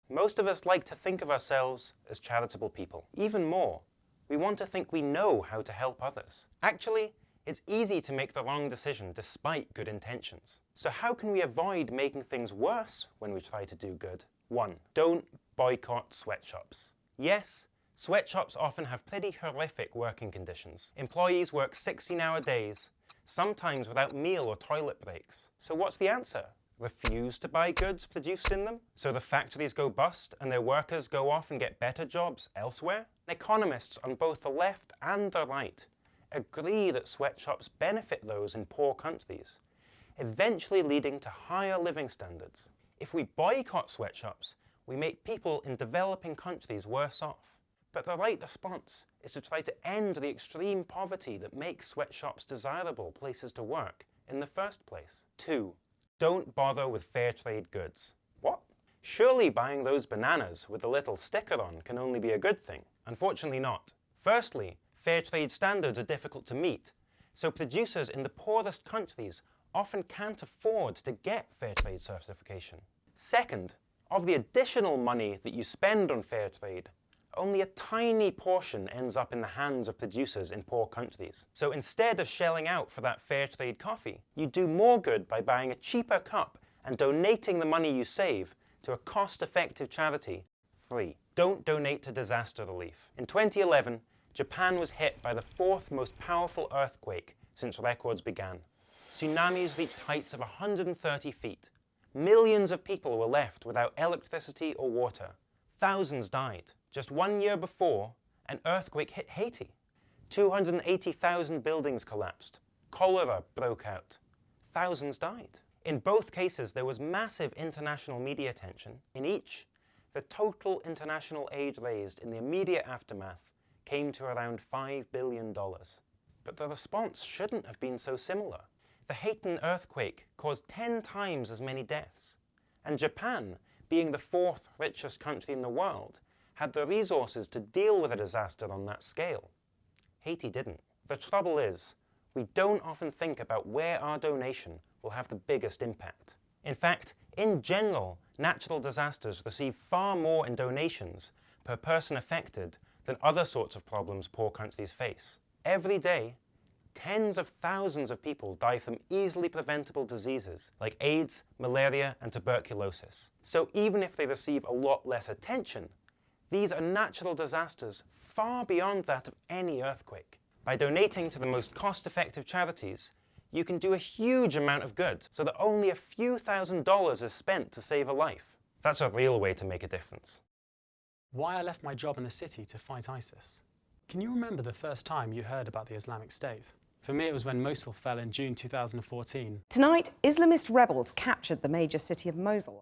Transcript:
Most of us like to think of ourselves as charitable people. Even more, we want to think we know how to help others. Actually, it's easy to make the wrong decision despite good intentions. So how can we avoid making things worse when we try to do good? 1. Don't boycott sweatshops. Yes, sweatshops often have pretty horrific working conditions. Employees work 16-hour days, sometimes without meal or toilet breaks. So what's the answer? Refuse to buy goods produced in them, so the factories go bust and their workers go off and get better jobs elsewhere? Economists on both the left and the right agree that sweatshops benefit those in poor countries, eventually leading to higher living standards. If we boycott sweatshops, we make people in developing countries worse off. But the right response is to try to end the extreme poverty that makes sweatshops desirable places to work in the first place. 2. Don't bother with fair trade goods. What? Surely buying those bananas with the little sticker on can only be a good thing. Unfortunately not. Firstly, fair trade standards are difficult to meet, so producers in the poorest countries often can't afford to get fair trade certification. Second, of the additional money that you spend on fair trade, only a tiny portion ends up in the hands of producers in poor countries. So instead of shelling out for that fair trade coffee, you do more good by buying a cheaper cup and donating the money you save to a cost-effective charity. 3. Don't donate to disaster relief. In 2011, Japan was hit by the 4th most powerful earthquake since records began. Tsunamis reached heights of 130 feet. Millions of people were left without electricity or water. Thousands died. Just 1 year before, an earthquake hit Haiti. 280,000 buildings collapsed. Cholera broke out. Thousands died. In both cases, there was massive international media attention. In each, the total international aid raised in the immediate aftermath came to around $5 billion. But the response shouldn't have been so similar. The Haitian earthquake caused 10 times as many deaths. And Japan, being the 4th richest country in the world, had the resources to deal with a disaster on that scale. Haiti didn't. The trouble is, we don't often think about where our donation will have the biggest impact. In fact, in general, natural disasters receive far more in donations per person affected than other sorts of problems poor countries face. Every day, tens of thousands of people die from easily preventable diseases like AIDS, malaria, and tuberculosis. So even if they receive a lot less attention, these are natural disasters far beyond that of any earthquake. By donating to the most cost-effective charities, you can do a huge amount of good so that only a few $1,000s is spent to save a life. That's a real way to make a difference. Why I left my job in the city to fight ISIS. Can you remember the first time you heard about the Islamic State? For me, it was when Mosul fell in June 2014. Tonight, Islamist rebels captured the major city of Mosul.